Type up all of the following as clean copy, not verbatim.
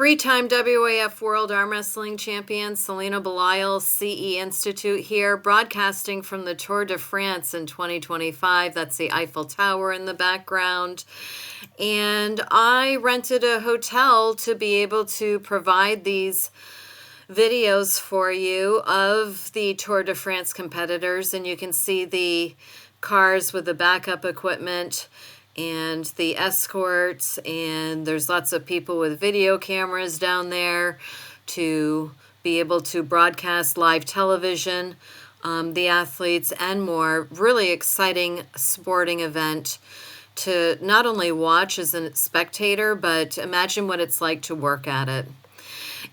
Three-time WAF World Arm Wrestling Champion Selena Belial, CE Institute here, broadcasting from the Tour de France in 2025. That's the Eiffel Tower in the background. And I rented a hotel to be able to provide these videos for you of the Tour de France competitors. And you can see the cars with the backup equipment and the escorts, and there's lots of people with video cameras down there to be able to broadcast live television, the athletes and more. Really exciting sporting event to not only watch as a spectator, but imagine what it's like to work at it.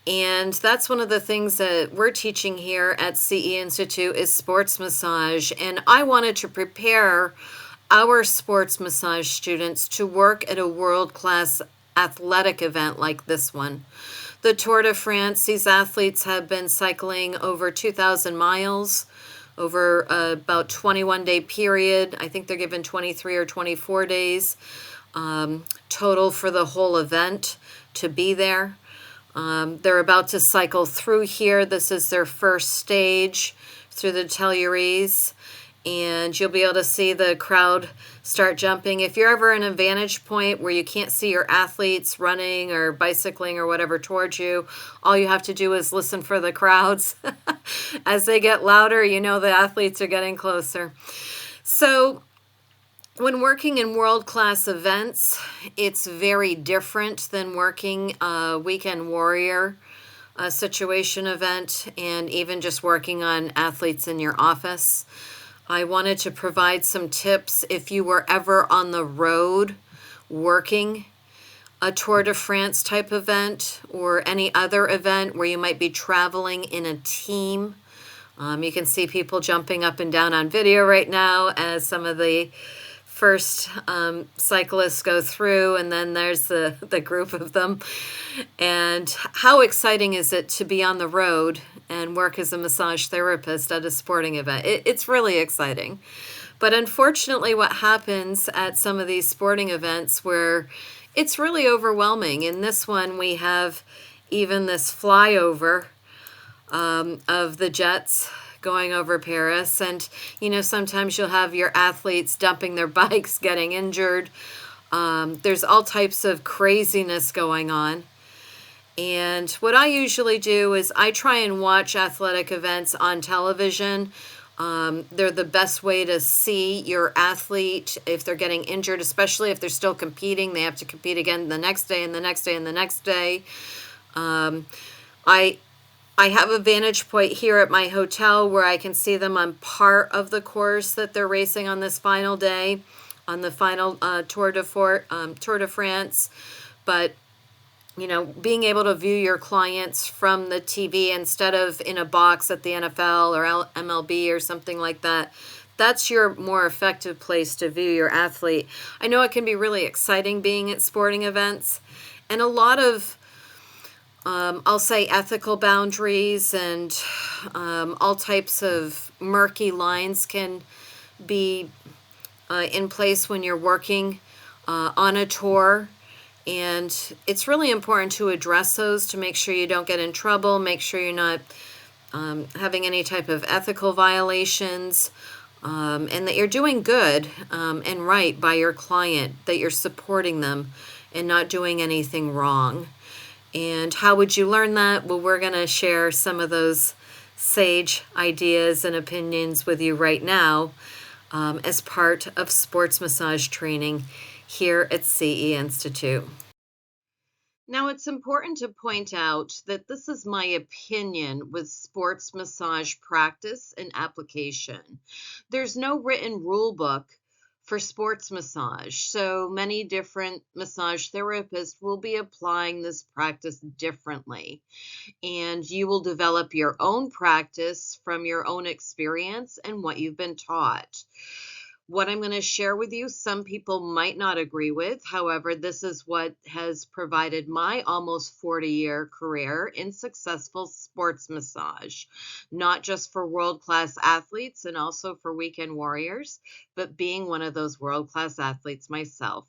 And that's one of the things that we're teaching here at CE Institute is sports massage. And I wanted to prepare our sports massage students to work at a world-class athletic event like this one. The Tour de France, these athletes have been cycling over 2,000 miles over about 21-day period. I think they're given 23 or 24 days total for the whole event to be there. They're about to cycle through here. This is their first stage through the Tuileries. And you'll be able to see the crowd start jumping. If you're ever in a vantage point where you can't see your athletes running or bicycling or whatever towards you, all you have to do is listen for the crowds. As they get louder, you know the athletes are getting closer. So when working in world-class events, it's very different than working a weekend warrior situation event and even just working on athletes in your office. I wanted to provide some tips if you were ever on the road working a Tour de France type event or any other event where you might be traveling in a team. You can see people jumping up and down on video right now as some of the first cyclists go through, and then there's the group of them. And how exciting is it to be on the road and work as a massage therapist at a sporting event? It's really exciting. But unfortunately, what happens at some of these sporting events where it's really overwhelming. In this one, we have even this flyover of the jets going over Paris. And, you know, sometimes you'll have your athletes dumping their bikes, getting injured. There's all types of craziness going on. And what I usually do is I try and watch athletic events on television. They're the best way to see your athlete if they're getting injured, especially if they're still competing. They have to compete again the next day and the next day and the next day. I have a vantage point here at my hotel where I can see them on part of the course that they're racing on this final day, on the final Tour de France. But, you know, being able to view your clients from the TV instead of in a box at the NFL or MLB or something like that, that's your more effective place to view your athlete. I know it can be really exciting being at sporting events, and a lot of I'll say ethical boundaries and all types of murky lines can be in place when you're working on a tour. And it's really important to address those to make sure you don't get in trouble, make sure you're not having any type of ethical violations, and that you're doing good and right by your client, that you're supporting them and not doing anything wrong. And how would you learn that? Well, we're going to share some of those sage ideas and opinions with you right now as part of sports massage training here at CE Institute. Now, it's important to point out that this is my opinion with sports massage practice and application. There's no written rule book for sports massage, so many different massage therapists will be applying this practice differently, and you will develop your own practice from your own experience and what you've been taught. What I'm going to share with you, some people might not agree with. However, this is what has provided my almost 40-year career in successful sports massage, not just for world-class athletes and also for weekend warriors, but being one of those world-class athletes myself.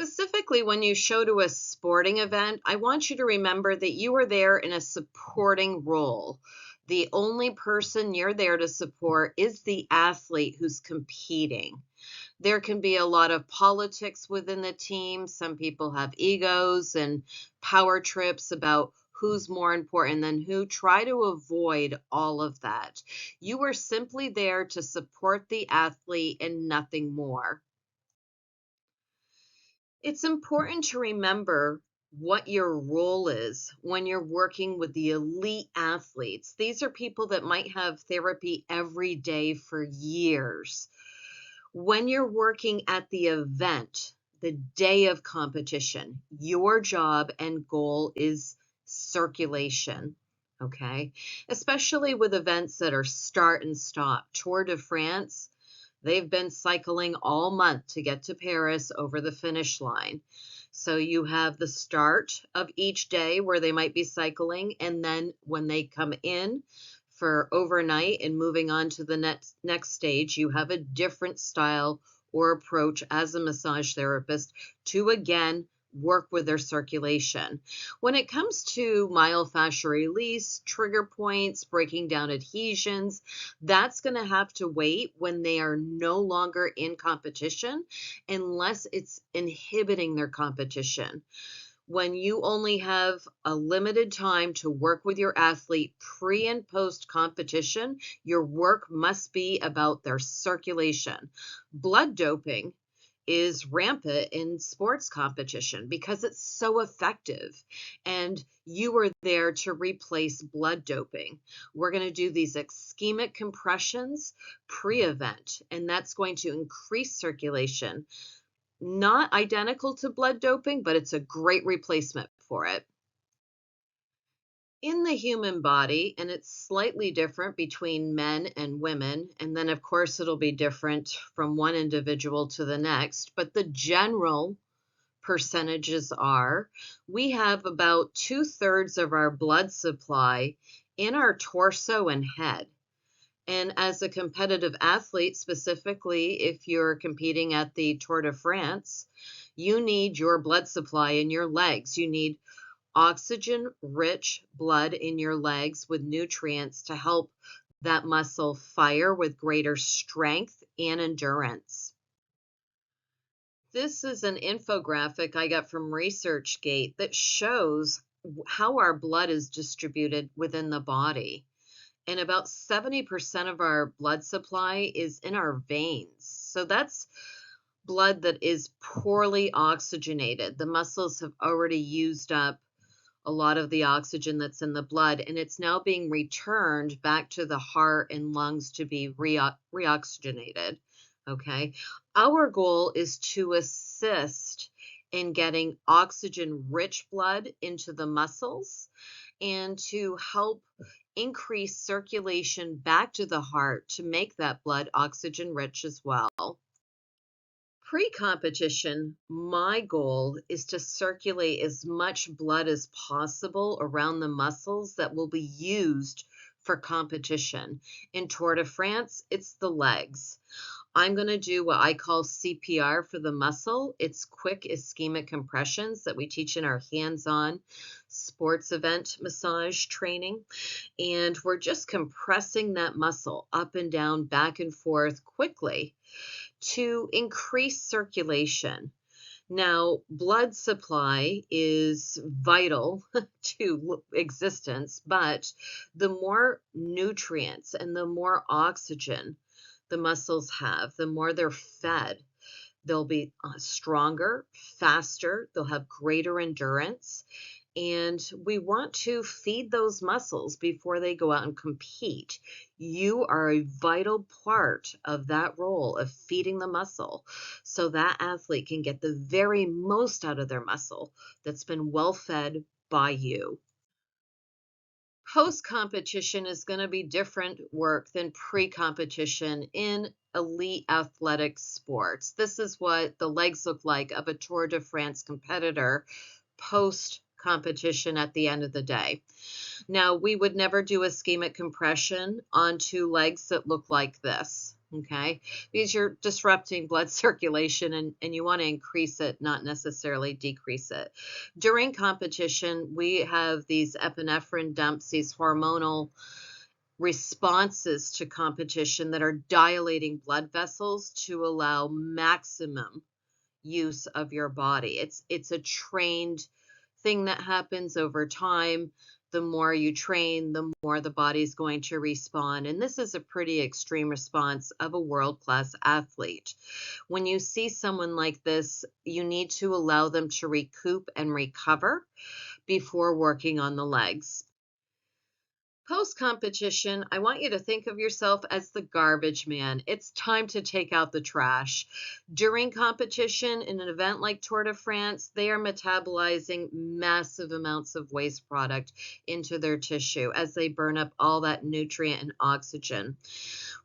Specifically, when you show to a sporting event, I want you to remember that you are there in a supporting role. The only person you're there to support is the athlete who's competing. There can be a lot of politics within the team. Some people have egos and power trips about who's more important than who. Try to avoid all of that. You are simply there to support the athlete and nothing more. It's important to remember what your role is when you're working with the elite athletes. These are people that might have therapy every day for years. When you're working at the event, the day of competition, your job and goal is circulation. Okay. Especially with events that are start and stop. Tour de France, they've been cycling all month to get to Paris over the finish line. So you have the start of each day where they might be cycling, and then when they come in for overnight and moving on to the next stage, you have a different style or approach as a massage therapist to again work with their circulation. When it comes to myofascial release, trigger points, breaking down adhesions, that's going to have to wait when they are no longer in competition unless it's inhibiting their competition. When you only have a limited time to work with your athlete pre and post competition, your work must be about their circulation. Blood doping is rampant in sports competition because it's so effective, and you are there to replace blood doping. We're going to do these ischemic compressions pre-event, and that's going to increase circulation. Not identical to blood doping, but it's a great replacement for it. In the human body, and it's slightly different between men and women, and then of course it'll be different from one individual to the next, but the general percentages are we have about 2/3 of our blood supply in our torso and head. And as a competitive athlete, specifically if you're competing at the Tour de France, you need your blood supply in your legs. You need oxygen rich blood in your legs with nutrients to help that muscle fire with greater strength and endurance. This is an infographic I got from ResearchGate that shows how our blood is distributed within the body. And about 70% of our blood supply is in our veins. So that's blood that is poorly oxygenated. The muscles have already used up a lot of the oxygen that's in the blood, and it's now being returned back to the heart and lungs to be reoxygenated. Okay. Our goal is to assist in getting oxygen rich blood into the muscles and to help increase circulation back to the heart to make that blood oxygen rich as well. Pre-competition, my goal is to circulate as much blood as possible around the muscles that will be used for competition. In Tour de France, it's the legs. I'm going to do what I call CPR for the muscle. It's quick ischemic compressions that we teach in our hands-on sports event massage training. And we're just compressing that muscle up and down, back and forth quickly to increase circulation. Now, blood supply is vital to existence, but the more nutrients and the more oxygen the muscles have, the more they're fed. They'll be stronger, faster, they'll have greater endurance. And we want to feed those muscles before they go out and compete. You are a vital part of that role of feeding the muscle so that athlete can get the very most out of their muscle that's been well fed by you. Post-competition is going to be different work than pre-competition in elite athletic sports. This is what the legs look like of a Tour de France competitor post-competition at the end of the day. Now, we would never do ischemic compression onto legs that look like this. Okay, because you're disrupting blood circulation and you want to increase it, not necessarily decrease it. During competition, we have these epinephrine dumps, these hormonal responses to competition that are dilating blood vessels to allow maximum use of your body. It's a trained thing that happens over time. The more you train, the more the body's going to respond. And this is a pretty extreme response of a world-class athlete. When you see someone like this, you need to allow them to recoup and recover before working on the legs. Post competition, I want you to think of yourself as the garbage man. It's time to take out the trash. During competition, in an event like Tour de France, they are metabolizing massive amounts of waste product into their tissue as they burn up all that nutrient and oxygen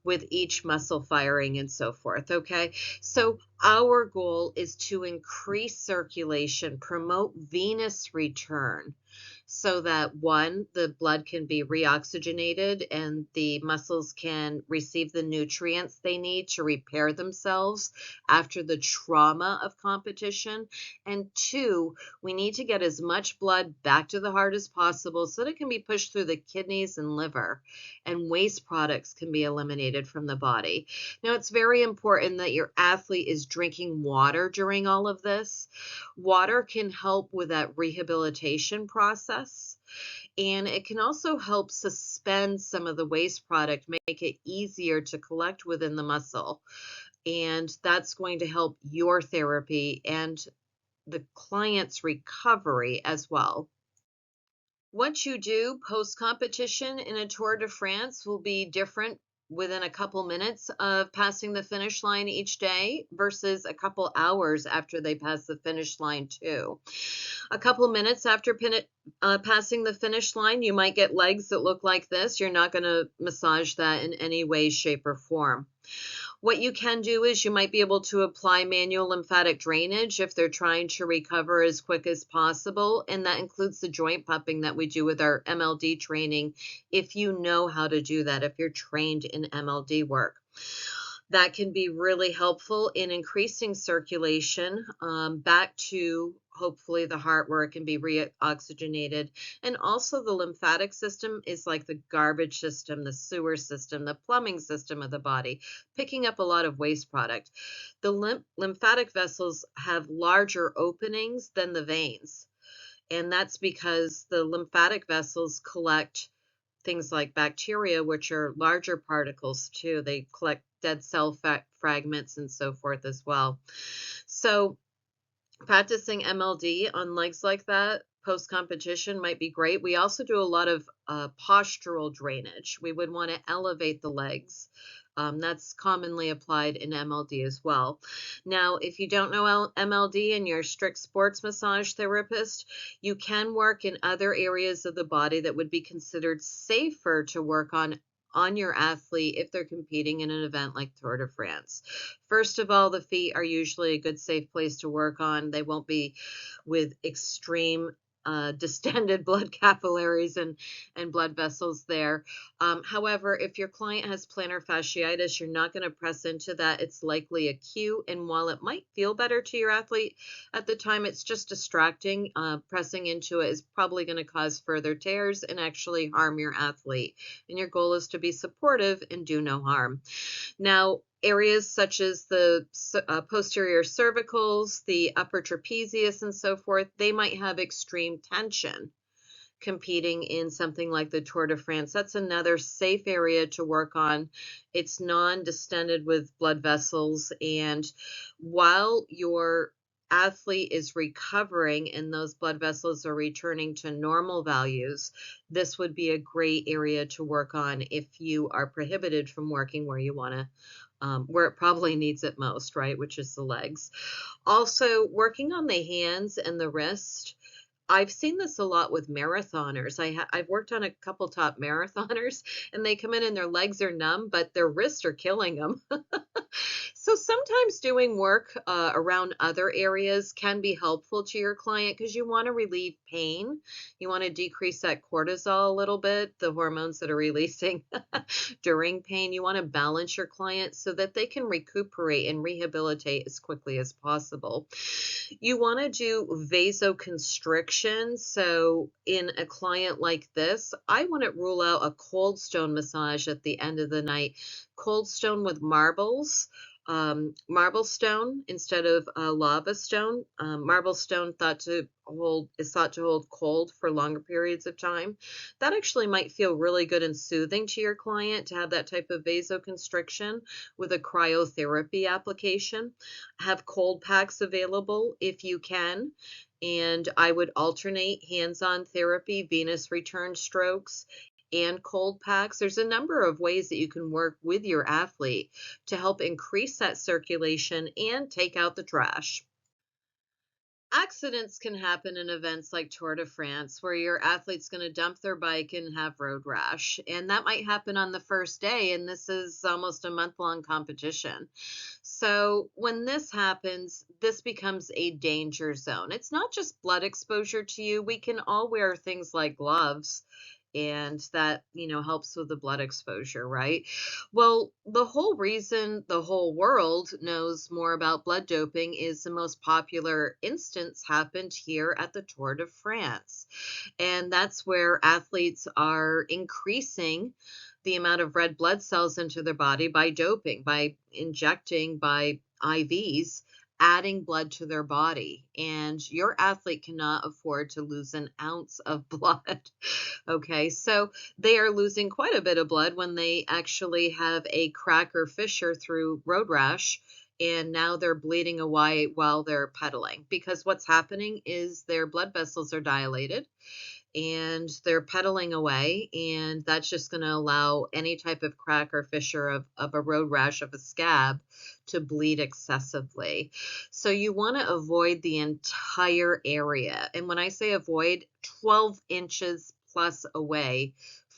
with each muscle firing and so forth. Okay. So, our goal is to increase circulation, promote venous return so that one, the blood can be reoxygenated and the muscles can receive the nutrients they need to repair themselves after the trauma of competition. And two, we need to get as much blood back to the heart as possible so that it can be pushed through the kidneys and liver and waste products can be eliminated from the body. Now, it's very important that your athlete is drinking water during all of this. Water can help with that rehabilitation process, and it can also help suspend some of the waste product, make it easier to collect within the muscle. And that's going to help your therapy and the client's recovery as well. What you do post competition in a Tour de France will be different within a couple minutes of passing the finish line each day versus a couple hours after they pass the finish line, too. A couple minutes after passing the finish line, you might get legs that look like this. You're not going to massage that in any way, shape, or form. What you can do is you might be able to apply manual lymphatic drainage if they're trying to recover as quick as possible. And that includes the joint pumping that we do with our MLD training, if you know how to do that, if you're trained in MLD work. That can be really helpful in increasing circulation back to hopefully the heart where it can be reoxygenated. And also the lymphatic system is like the garbage system, the sewer system, the plumbing system of the body, picking up a lot of waste product. The lymphatic vessels have larger openings than the veins. And that's because the lymphatic vessels collect things like bacteria, which are larger particles too. They collect dead cell fragments and so forth as well. So practicing MLD on legs like that post competition might be great. We also do a lot of postural drainage. We would want to elevate the legs. That's commonly applied in MLD as well. Now, if you don't know MLD and you're a strict sports massage therapist, you can work in other areas of the body that would be considered safer to work on your athlete if they're competing in an event like Tour de France. First of all, the feet are usually a good, safe place to work on. They won't be with extreme distended blood capillaries and blood vessels there. However, if your client has plantar fasciitis, you're not going to press into that. It's likely acute. And while it might feel better to your athlete at the time, it's just distracting. Pressing into it is probably going to cause further tears and actually harm your athlete. And your goal is to be supportive and do no harm. Now, areas such as the posterior cervicals, the upper trapezius, and so forth, they might have extreme tension competing in something like the Tour de France. That's another safe area to work on. It's non-distended with blood vessels, and while your athlete is recovering and those blood vessels are returning to normal values, this would be a great area to work on if you are prohibited from working where you want to where it probably needs it most, right? Which is the legs. Also, working on the hands and the wrist. I've seen this a lot with marathoners. I've worked on a couple top marathoners, and they come in and their legs are numb, but their wrists are killing them. So sometimes doing work around other areas can be helpful to your client because you want to relieve pain. You want to decrease that cortisol a little bit, the hormones that are releasing during pain. You want to balance your client so that they can recuperate and rehabilitate as quickly as possible. You want to do vasoconstriction. So, in a client like this, I want to rule out a cold stone massage at the end of the night. Cold stone with marbles, marble stone instead of lava stone. Marble stone is thought to hold cold for longer periods of time. That actually might feel really good and soothing to your client to have that type of vasoconstriction with a cryotherapy application. Have cold packs available if you can. And I would alternate hands on therapy, venous return strokes, and cold packs. There's a number of ways that you can work with your athlete to help increase that circulation and take out the trash. Accidents can happen in events like Tour de France, where your athlete's going to dump their bike and have road rash. And that might happen on the first day, and this is almost a month-long competition. So when this happens, this becomes a danger zone. It's not just blood exposure to you. We can all wear things like gloves, and that, helps with the blood exposure, right? Well, the whole reason the whole world knows more about blood doping is the most popular instance happened here at the Tour de France. And that's where athletes are increasing the amount of red blood cells into their body by doping, by injecting, by IVs, adding blood to their body. And your athlete cannot afford to lose an ounce of blood. Okay, so they are losing quite a bit of blood when they actually have a crack or fissure through road rash. And now they're bleeding away while they're pedaling because what's happening is their blood vessels are dilated and they're pedaling away. And that's just going to allow any type of crack or fissure of a road rash of a scab to bleed excessively. So you want to avoid the entire area. And when I say avoid, 12 inches plus away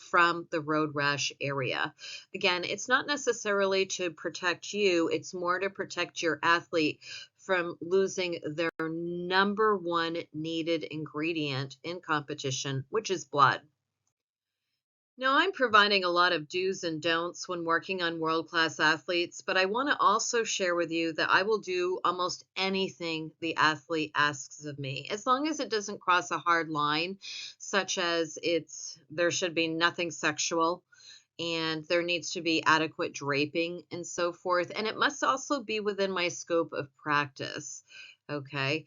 from the road rash area. Again, it's not necessarily to protect you, it's more to protect your athlete from losing their number one needed ingredient in competition, which is blood. Now, I'm providing a lot of do's and don'ts when working on world class athletes, but I want to also share with you that I will do almost anything the athlete asks of me, as long as it doesn't cross a hard line, such as there should be nothing sexual and there needs to be adequate draping and so forth. And it must also be within my scope of practice. Okay.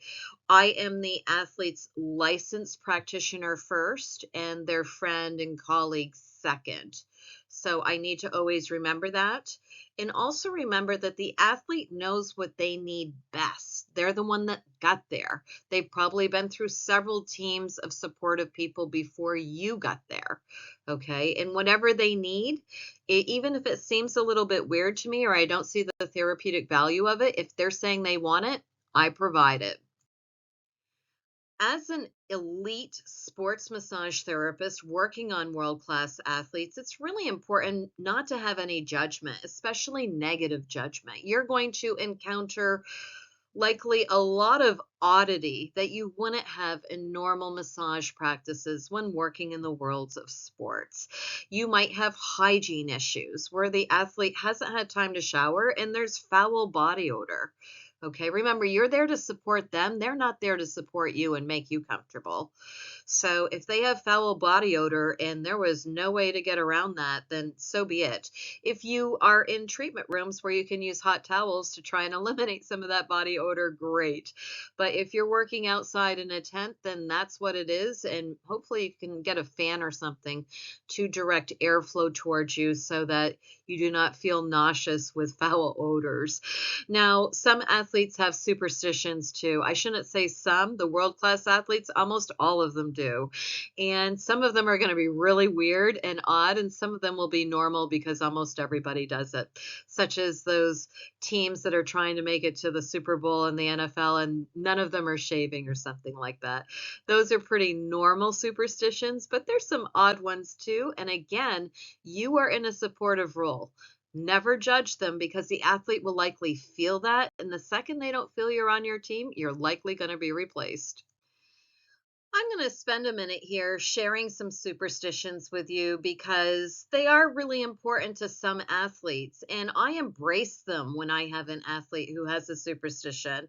I am the athlete's licensed practitioner first and their friend and colleague second. So I need to always remember that. And also remember that the athlete knows what they need best. They're the one that got there. They've probably been through several teams of supportive people before you got there. Okay. And whatever they need, even if it seems a little bit weird to me or I don't see the therapeutic value of it, if they're saying they want it, I provide it. As an elite sports massage therapist working on world class athletes, it's really important not to have any judgment, especially negative judgment. You're going to encounter likely a lot of oddity that you wouldn't have in normal massage practices when working in the worlds of sports. You might have hygiene issues where the athlete hasn't had time to shower and there's foul body odor. Okay, remember, you're there to support them. They're not there to support you and make you comfortable. So if they have foul body odor and there was no way to get around that, then so be it. If you are in treatment rooms where you can use hot towels to try and eliminate some of that body odor, great. But if you're working outside in a tent, then that's what it is. And hopefully you can get a fan or something to direct airflow towards you so that you do not feel nauseous with foul odors. Now, some athletes athletes have superstitions too. I shouldn't say some, the world-class athletes, almost all of them do. And some of them are going to be really weird and odd, and some of them will be normal because almost everybody does it, such as those teams that are trying to make it to the Super Bowl in the NFL and none of them are shaving or something like that. Those are pretty normal superstitions, but there's some odd ones too. And again, you are in a supportive role. Never judge them because the athlete will likely feel that. And the second they don't feel you're on your team, you're likely going to be replaced. I'm going to spend a minute here sharing some superstitions with you because they are really important to some athletes, and I embrace them when I have an athlete who has a superstition.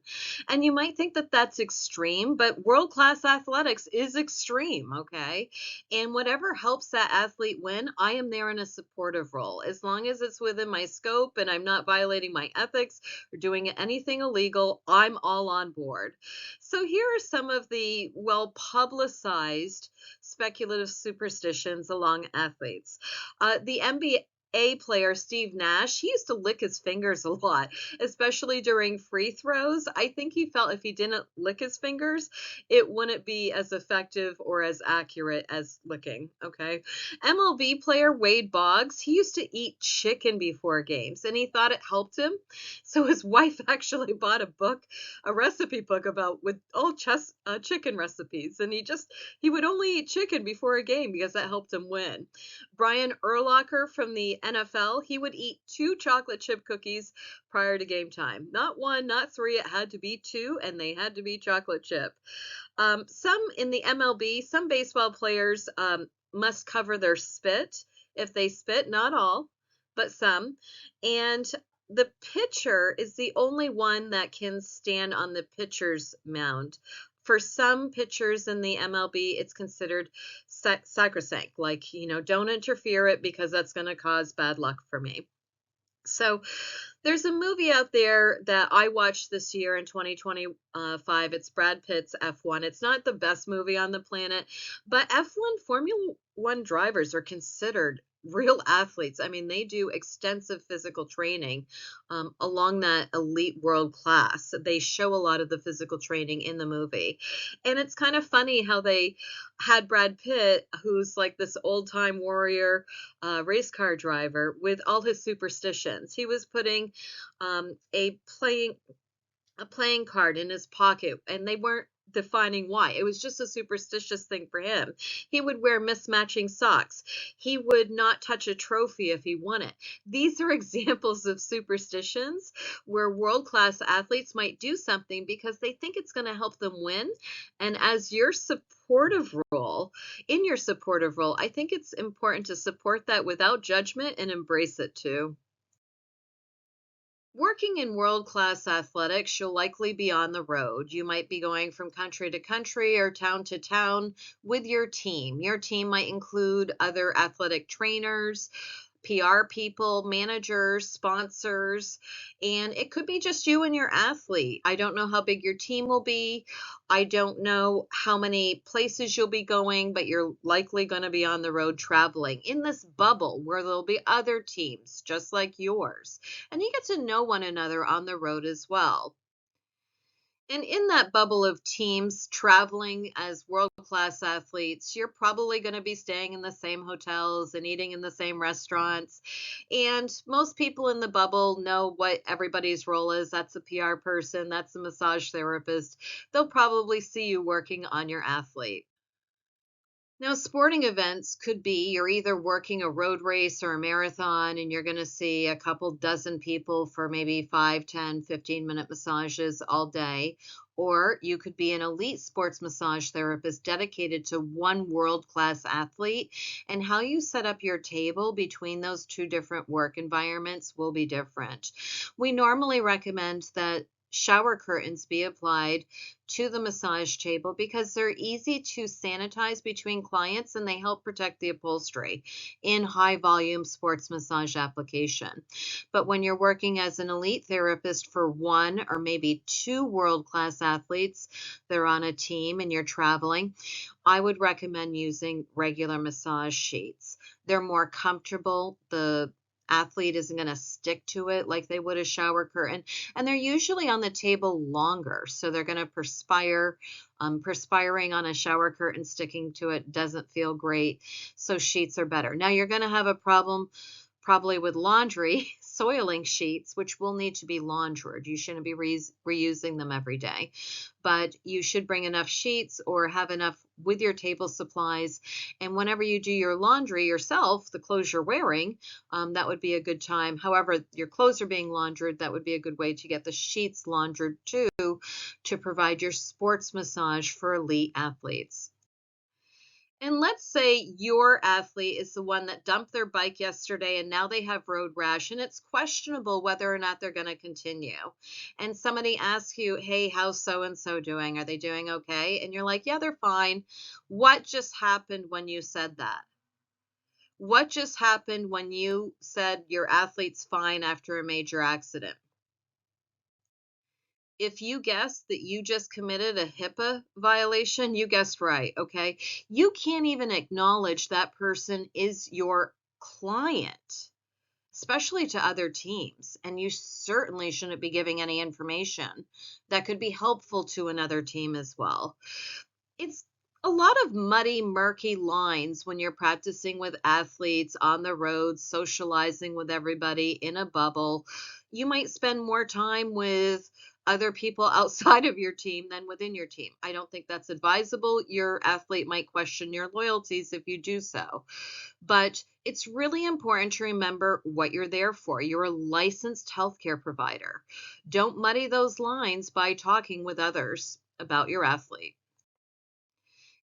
And you might think that that's extreme, but world class athletics is extreme, okay? And whatever helps that athlete win, I am there in a supportive role. As long as it's within my scope and I'm not violating my ethics or doing anything illegal, I'm all on board. So here are some of the well-publicized speculative superstitions along athletes. The NBA player Steve Nash, he used to lick his fingers a lot, especially during free throws. I think he felt if he didn't lick his fingers, it wouldn't be as effective or as accurate as licking. Okay. MLB player Wade Boggs, he used to eat chicken before games and he thought it helped him. So his wife actually bought a book, a recipe book about with all chicken recipes, and he would only eat chicken before a game because that helped him win. Brian Urlacher from the NFL, he would eat two chocolate chip cookies prior to game time. Not one, not three, it had to be two, and they had to be chocolate chip. Some in the MLB, some baseball players must cover their spit if they spit, not all, but some. And the pitcher is the only one that can stand on the pitcher's mound. For some pitchers in the MLB, it's considered sacrosanct, like, don't interfere it because that's going to cause bad luck for me. So there's a movie out there that I watched this year in 2025. It's Brad Pitt's F1. It's not the best movie on the planet, but F1 Formula One drivers are considered real athletes. I mean, they do extensive physical training along that elite world class. They show a lot of the physical training in the movie. And it's kind of funny how they had Brad Pitt, who's like this old time warrior race car driver, with all his superstitions. He was putting um, a playing a playing card in his pocket, and they weren't defining why. It was just a superstitious thing for him. He would wear mismatching socks. He would not touch a trophy if he won it. These are examples of superstitions where world-class athletes might do something because they think it's going to help them win. And as in your supportive role, I think it's important to support that without judgment and embrace it too. Working in world-class athletics, you'll likely be on the road. You might be going from country to country or town to town with your team. Your team might include other athletic trainers, PR people, managers, sponsors, and it could be just you and your athlete. I don't know how big your team will be. I don't know how many places you'll be going, but you're likely going to be on the road traveling in this bubble where there'll be other teams just like yours. And you get to know one another on the road as well. And in that bubble of teams traveling as world-class athletes, you're probably going to be staying in the same hotels and eating in the same restaurants. And most people in the bubble know what everybody's role is. That's a PR person, that's a massage therapist. They'll probably see you working on your athlete. Now, sporting events could be you're either working a road race or a marathon, and you're going to see a couple dozen people for maybe 5, 10, 15-minute massages all day. Or you could be an elite sports massage therapist dedicated to one world-class athlete. And how you set up your table between those two different work environments will be different. We normally recommend that shower curtains be applied to the massage table because they're easy to sanitize between clients and they help protect the upholstery in high volume sports massage application. But when you're working as an elite therapist for one or maybe two world-class athletes, they're on a team and you're traveling, I would recommend using regular massage sheets. They're more comfortable. The athlete isn't going to stick to it like they would a shower curtain. And they're usually on the table longer. So they're going to perspire. Perspiring on a shower curtain, sticking to it doesn't feel great. So sheets are better. Now you're going to have a problem probably with laundry, soiling sheets, which will need to be laundered. You shouldn't be reusing them every day, but you should bring enough sheets or have enough with your table supplies. And whenever you do your laundry yourself, the clothes you're wearing, that would be a good time. However, your clothes are being laundered, that would be a good way to get the sheets laundered too, to provide your sports massage for elite athletes. And let's say your athlete is the one that dumped their bike yesterday and now they have road rash and it's questionable whether or not they're going to continue. And somebody asks you, hey, how's so and so doing? Are they doing okay? And you're like, yeah, they're fine. What just happened when you said that? What just happened when you said your athlete's fine after a major accident? If you guessed that you just committed a HIPAA violation, you guessed right, okay? You can't even acknowledge that person is your client, especially to other teams. And you certainly shouldn't be giving any information that could be helpful to another team as well. It's a lot of muddy, murky lines when you're practicing with athletes on the road, socializing with everybody in a bubble. You might spend more time with other people outside of your team than within your team. I don't think that's advisable. Your athlete might question your loyalties if you do so. But it's really important to remember what you're there for. You're a licensed healthcare provider. Don't muddy those lines by talking with others about your athlete.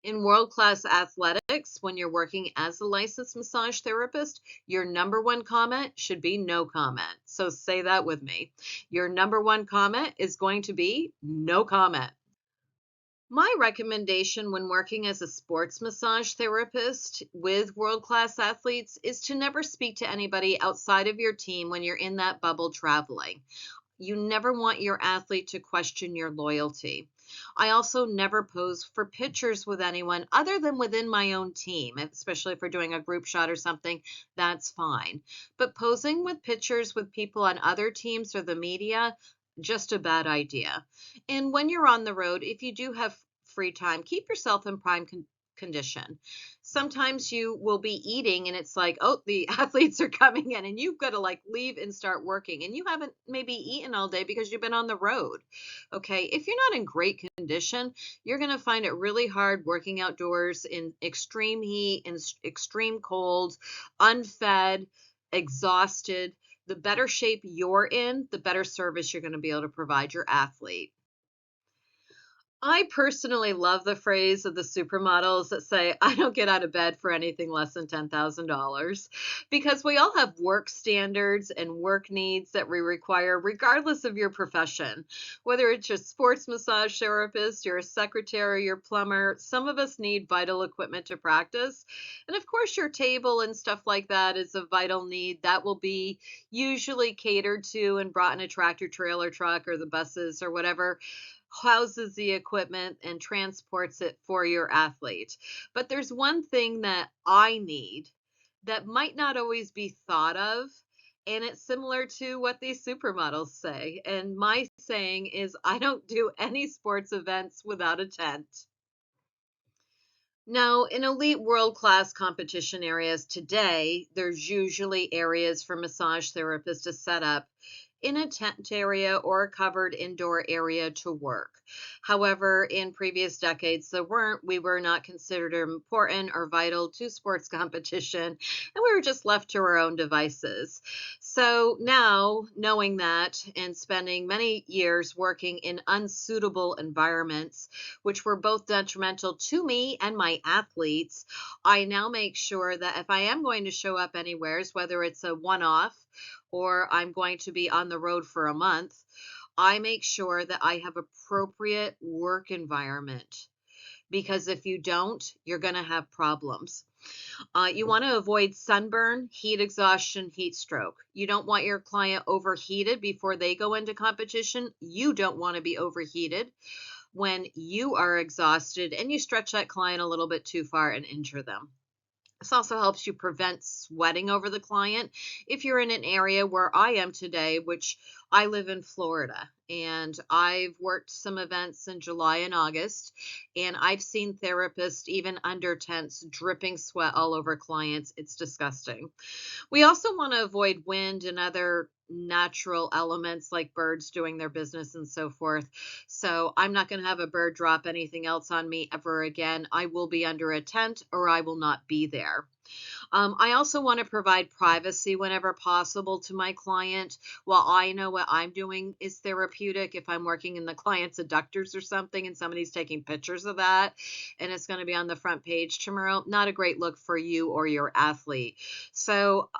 In world-class athletics, when you're working as a licensed massage therapist, your number one comment should be no comment. So say that with me. Your number one comment is going to be no comment. My recommendation when working as a sports massage therapist with world-class athletes is to never speak to anybody outside of your team when you're in that bubble traveling. You never want your athlete to question your loyalty. I also never pose for pictures with anyone other than within my own team, especially if we're doing a group shot or something, that's fine. But posing with pictures with people on other teams or the media, just a bad idea. And when you're on the road, if you do have free time, keep yourself in prime condition. Sometimes you will be eating and it's like, oh, the athletes are coming in and you've got to like leave and start working and you haven't maybe eaten all day because you've been on the road. Okay. If you're not in great condition, you're going to find it really hard working outdoors in extreme heat and extreme cold, unfed, exhausted. The better shape you're in, the better service you're going to be able to provide your athlete. I personally love the phrase of the supermodels that say, I don't get out of bed for anything less than $10,000 because we all have work standards and work needs that we require regardless of your profession. Whether it's your sports massage therapist, you're a secretary, your plumber, some of us need vital equipment to practice. And of course, your table and stuff like that is a vital need that will be usually catered to and brought in a tractor trailer truck or the buses or whatever houses the equipment and transports it for your athlete. But there's one thing that I need that might not always be thought of. And it's similar to what these supermodels say. And my saying is, I don't do any sports events without a tent. Now, in elite world-class competition areas today, there's usually areas for massage therapists to set up in a tent area or a covered indoor area to work. However, in previous decades, we were not considered important or vital to sports competition, and we were just left to our own devices. So now, knowing that and spending many years working in unsuitable environments, which were both detrimental to me and my athletes, I now make sure that if I am going to show up anywheres, whether it's a one-off or I'm going to be on the road for a month, I make sure that I have appropriate work environment. Because if you don't, you're going to have problems. You want to avoid sunburn, heat exhaustion, heat stroke. You don't want your client overheated before they go into competition. You don't want to be overheated when you are exhausted and you stretch that client a little bit too far and injure them. This also helps you prevent sweating over the client. If you're in an area where I am today, which I live in Florida, and I've worked some events in July and August, and I've seen therapists even under tents dripping sweat all over clients. It's disgusting. We also want to avoid wind and other natural elements like birds doing their business and so forth. So I'm not going to have a bird drop anything else on me ever again. I will be under a tent or I will not be there. I also want to provide privacy whenever possible to my client. While I know what I'm doing is therapeutic, if I'm working in the client's adductors or something and somebody's taking pictures of that and it's going to be on the front page tomorrow, not a great look for you or your athlete. So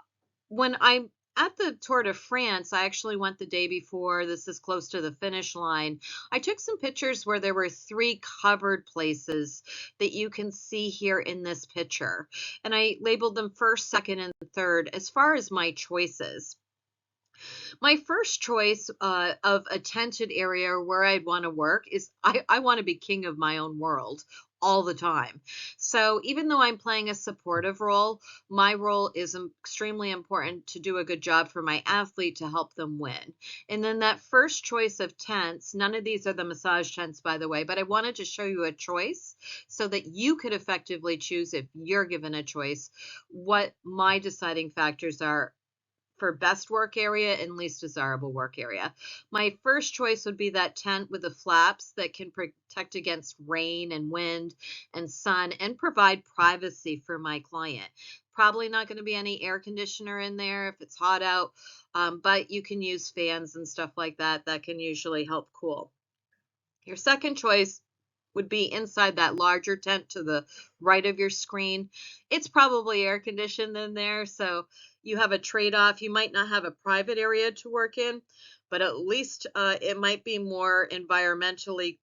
when I'm at the Tour de France, I actually went the day before. This is close to the finish line. I took some pictures where there were three covered places that you can see here in this picture. And I labeled them first, second, and third as far as my choices. My first choice of a tented area where I'd want to work is I want to be king of my own world all the time. So even though I'm playing a supportive role, my role is extremely important to do a good job for my athlete to help them win. And then that first choice of tents, none of these are the massage tents, by the way, but I wanted to show you a choice so that you could effectively choose, if you're given a choice, what my deciding factors are for best work area and least desirable work area. My first choice would be that tent with the flaps that can protect against rain and wind and sun and provide privacy for my client. Probably not going to be any air conditioner in there if it's hot out, but you can use fans and stuff like that. That can usually help cool. Your second choice would be inside that larger tent to the right of your screen. It's probably air conditioned in there, so you have a trade-off. You might not have a private area to work in, but at least it might be more environmentally,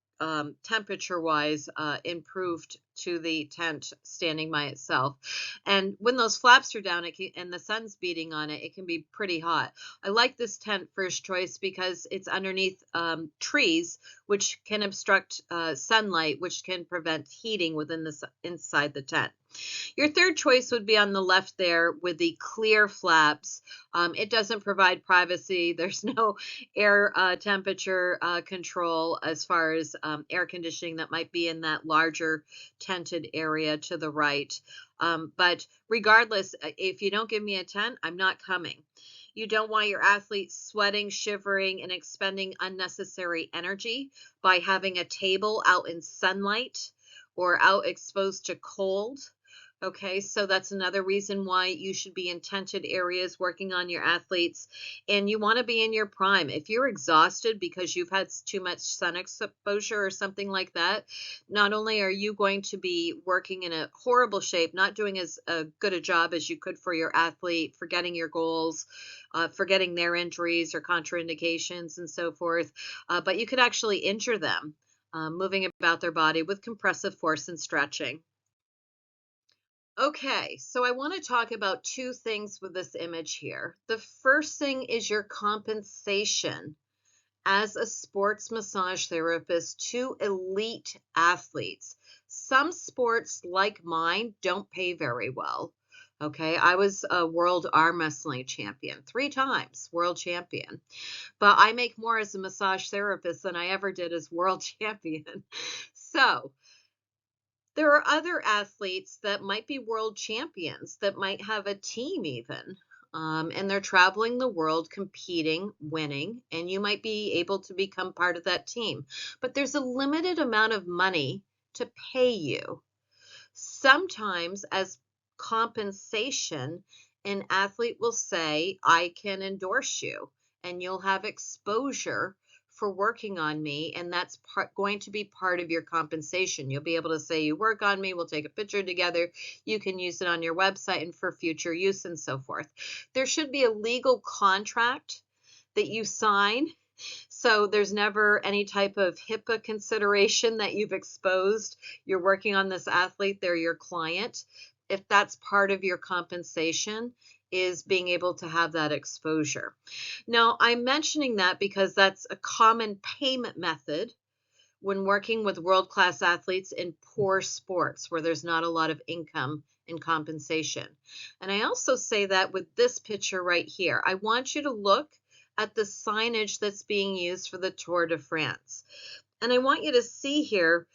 temperature-wise, improved to the tent standing by itself. And when those flaps are down and the sun's beating on it, it can be pretty hot. I like this tent first choice because it's underneath trees, which can obstruct sunlight, which can prevent heating within the inside the tent. Your third choice would be on the left there with the clear flaps. It doesn't provide privacy. There's no air temperature control as far as air conditioning that might be in that larger tented area to the right. But regardless, if you don't give me a tent, I'm not coming. You don't want your athletes sweating, shivering, and expending unnecessary energy by having a table out in sunlight or out exposed to cold. Okay, so that's another reason why you should be in tented areas working on your athletes. And you want to be in your prime. If you're exhausted because you've had too much sun exposure or something like that, not only are you going to be working in a horrible shape, not doing as good a job as you could for your athlete, forgetting your goals, forgetting their injuries or contraindications and so forth, but you could actually injure them moving about their body with compressive force and stretching. Okay, so I want to talk about two things with this image here. The first thing is your compensation as a sports massage therapist to elite athletes. Some sports, like mine, don't pay very well. Okay, I was a world arm wrestling champion, 3 times world champion, but I make more as a massage therapist than I ever did as world champion. So, there are other athletes that might be world champions that might have a team even. And they're traveling the world competing, winning, and you might be able to become part of that team. But there's a limited amount of money to pay you. Sometimes, as compensation, an athlete will say, I can endorse you and you'll have exposure for working on me. And that's going to be part of your compensation. You'll be able to say, you work on me, we'll take a picture together. You can use it on your website and for future use and so forth. There should be a legal contract that you sign, so there's never any type of HIPAA consideration that you've exposed. You're working on this athlete, they're your client. If that's part of your compensation, is being able to have that exposure. Now, I'm mentioning that because that's a common payment method when working with world-class athletes in poor sports where there's not a lot of income and compensation. And I also say that with this picture right here. I want you to look at the signage that's being used for the Tour de France. And I want you to see here,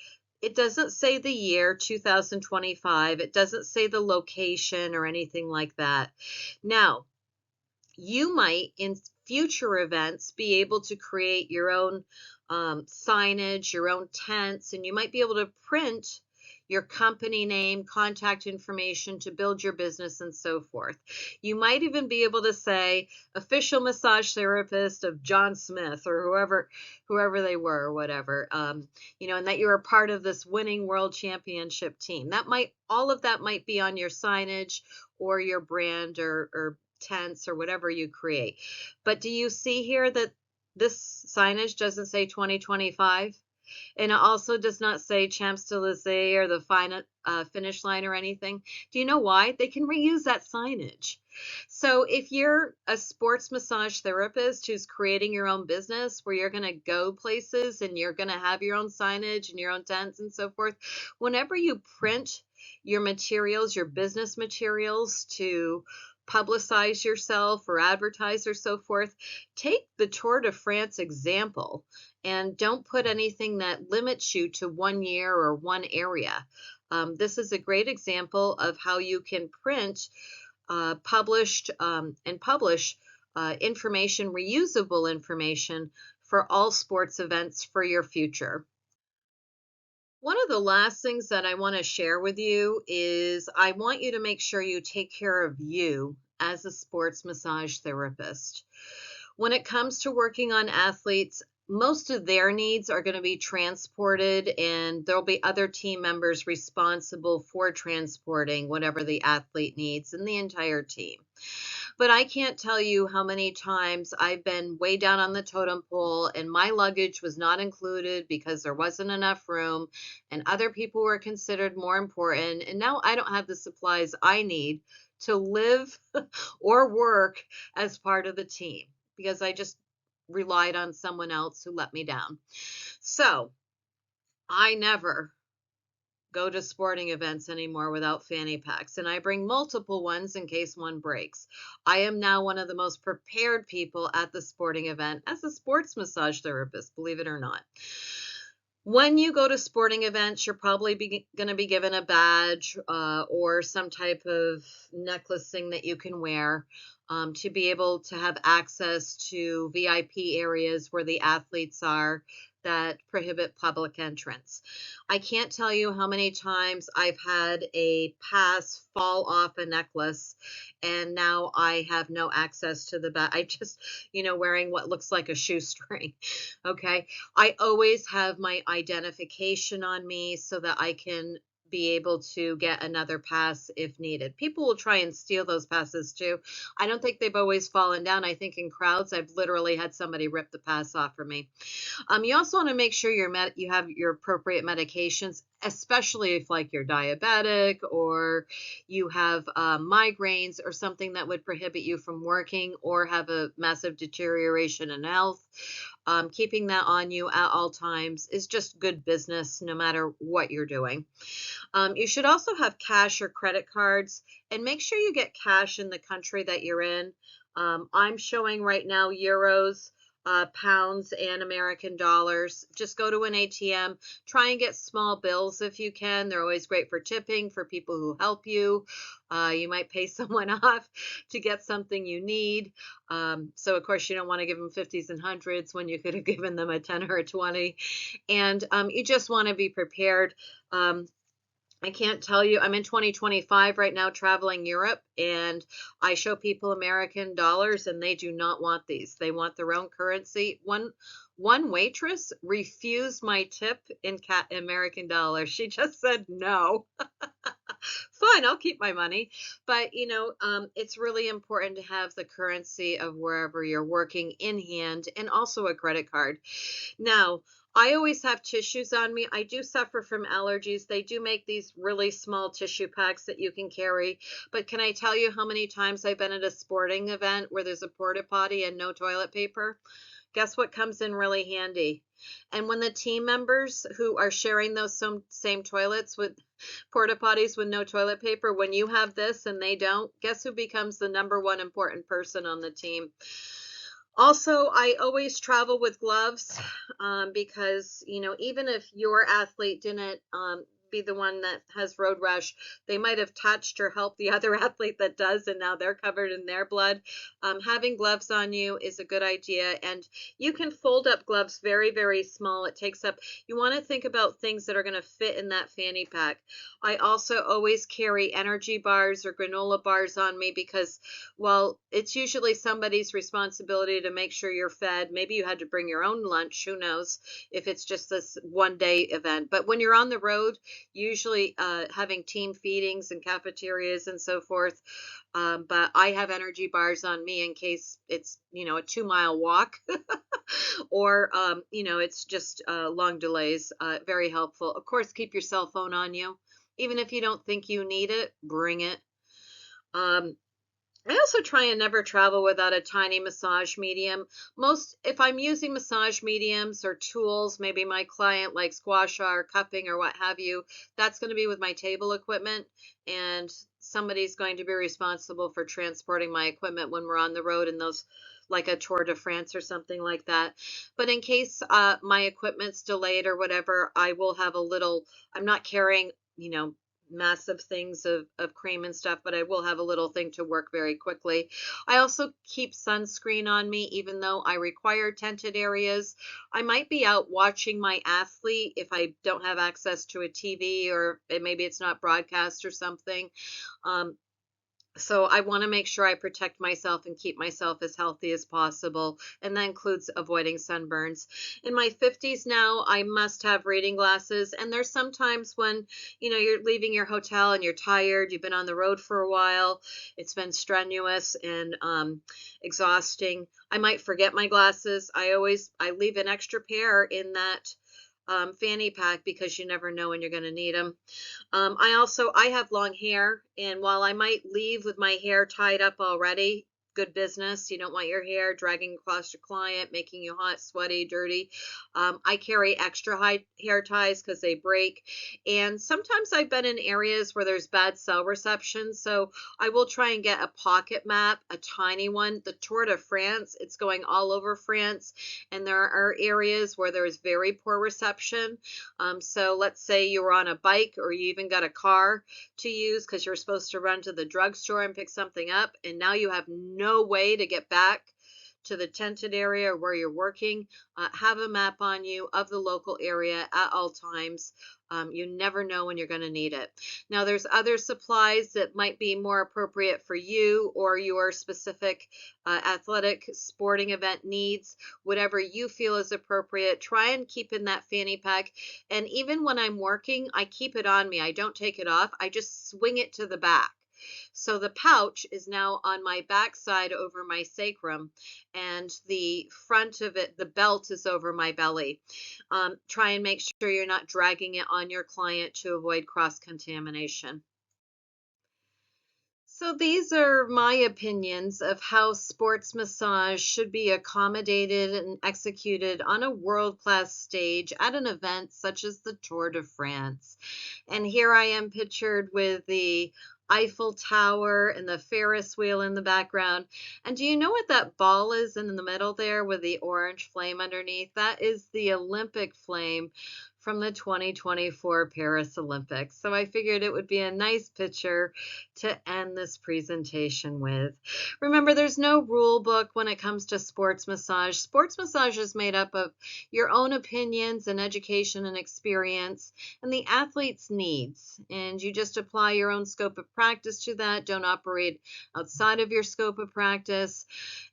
it doesn't say the year 2025. It doesn't say the location or anything like that. Now, you might in future events be able to create your own signage, your own tents, and you might be able to print your company name, contact information to build your business and so forth. You might even be able to say official massage therapist of John Smith or whoever they were or whatever, and that you're a part of this winning world championship team. All of that might be on your signage or your brand or tents or whatever you create. But do you see here that this signage doesn't say 2025? And it also does not say Champs-Élysées or the finish line or anything. Do you know why? They can reuse that signage. So if you're a sports massage therapist who's creating your own business where you're going to go places and you're going to have your own signage and your own tents and so forth, whenever you print your materials, your business materials to publicize yourself or advertise or so forth, take the Tour de France example and don't put anything that limits you to 1 year or one area. This is a great example of how you can print publish information, reusable information for all sports events for your future. One of the last things that I want to share with you is I want you to make sure you take care of you as a sports massage therapist. When it comes to working on athletes, most of their needs are going to be transported, and there'll be other team members responsible for transporting whatever the athlete needs and the entire team. But I can't tell you how many times I've been way down on the totem pole and my luggage was not included because there wasn't enough room and other people were considered more important. And now I don't have the supplies I need to live or work as part of the team because I just relied on someone else who let me down. So I never go to sporting events anymore without fanny packs, and I bring multiple ones in case one breaks. I am now one of the most prepared people at the sporting event as a sports massage therapist, believe it or not. When you go to sporting events, you're probably going to be given a badge or some type of necklacing that you can wear to be able to have access to VIP areas where the athletes are that prohibit public entrance. I can't tell you how many times I've had a pass fall off a necklace and now I have no access to the back. I just, wearing what looks like a shoestring. Okay. I always have my identification on me so that I can be able to get another pass if needed. People will try and steal those passes too. I don't think they've always fallen down. I think in crowds, I've literally had somebody rip the pass off for me. You also want to make sure you have your appropriate medications, especially if like you're diabetic or you have migraines or something that would prohibit you from working or have a massive deterioration in health. Keeping that on you at all times is just good business no matter what you're doing. You should also have cash or credit cards, and make sure you get cash in the country that you're in. I'm showing right now euros, pounds, and American dollars. Just go to an ATM. Try and get small bills if you can. They're always great for tipping, for people who help you. You might pay someone off to get something you need. So, of course, you don't want to give them 50s and 100s when you could have given them a 10 or a 20. And you just want to be prepared. I can't tell you, I'm in 2025 right now traveling Europe, and I show people American dollars and they do not want these. They want their own currency. One waitress refused my tip in American dollars. She just said no. Fine, I'll keep my money. But, it's really important to have the currency of wherever you're working in hand and also a credit card. Now, I always have tissues on me. I do suffer from allergies. They do make these really small tissue packs that you can carry. But can I tell you how many times I've been at a sporting event where there's a porta potty and no toilet paper? Guess what comes in really handy? And when the team members who are sharing those same toilets with porta potties with no toilet paper, when you have this and they don't, guess who becomes the number one important person on the team? Also, I always travel with gloves because, even if your athlete didn't be the one that has road rash, they might have touched or helped the other athlete that does, and now they're covered in their blood. Having gloves on you is a good idea, and you can fold up gloves very, very small. It takes up, you want to think about things that are going to fit in that fanny pack. I also always carry energy bars or granola bars on me because, well, it's usually somebody's responsibility to make sure you're fed. Maybe you had to bring your own lunch, who knows, if it's just this one day event. But when you're on the road, usually having team feedings and cafeterias and so forth. But I have energy bars on me in case it's, a 2-mile walk or, it's just long delays. Very helpful. Of course, keep your cell phone on you. Even if you don't think you need it, bring it. I also try and never travel without a tiny massage medium. If I'm using massage mediums or tools, maybe my client likes gua sha or cupping or what have you, that's going to be with my table equipment, and somebody's going to be responsible for transporting my equipment when we're on the road in those, like a Tour de France or something like that. But in case my equipment's delayed or whatever, I will have a little, I'm not carrying, massive things of cream and stuff, but I will have a little thing to work very quickly. I also keep sunscreen on me, even though I require tented areas. I might be out watching my athlete if I don't have access to a TV, or maybe it's not broadcast or something. So I want to make sure I protect myself and keep myself as healthy as possible. And that includes avoiding sunburns. In my 50s now, I must have reading glasses. And there's sometimes when, you're leaving your hotel and you're tired, you've been on the road for a while, it's been strenuous and exhausting. I might forget my glasses. I leave an extra pair in that fanny pack because you never know when you're going to need them. I have long hair, and while I might leave with my hair tied up already, good business. You don't want your hair dragging across your client, making you hot, sweaty, dirty. I carry extra high hair ties because they break. And sometimes I've been in areas where there's bad cell reception, so I will try and get a pocket map, a tiny one. The Tour de France, it's going all over France, and there are areas where there is very poor reception. So let's say you were on a bike or you even got a car to use because you're supposed to run to the drugstore and pick something up, and now you have no way to get back to the tented area where you're working. Have a map on you of the local area at all times. You never know when you're going to need it. Now, there's other supplies that might be more appropriate for you or your specific athletic sporting event needs. Whatever you feel is appropriate, try and keep in that fanny pack. And even when I'm working, I keep it on me. I don't take it off. I just swing it to the back. So the pouch is now on my backside over my sacrum, and the front of it, the belt, is over my belly. Try and make sure you're not dragging it on your client to avoid cross-contamination. So these are my opinions of how sports massage should be accommodated and executed on a world-class stage at an event such as the Tour de France. And here I am pictured with the Eiffel Tower and the Ferris wheel in the background. And do you know what that ball is in the middle there with the orange flame underneath? That is the Olympic flame from the 2024 Paris Olympics. So I figured it would be a nice picture to end this presentation with. Remember, there's no rule book when it comes to sports massage. Sports massage is made up of your own opinions and education and experience and the athlete's needs. And you just apply your own scope of practice to that. Don't operate outside of your scope of practice.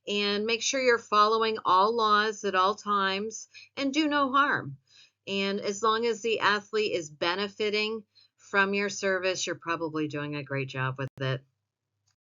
And make sure you're following all laws at all times and do no harm. And as long as the athlete is benefiting from your service, you're probably doing a great job with it.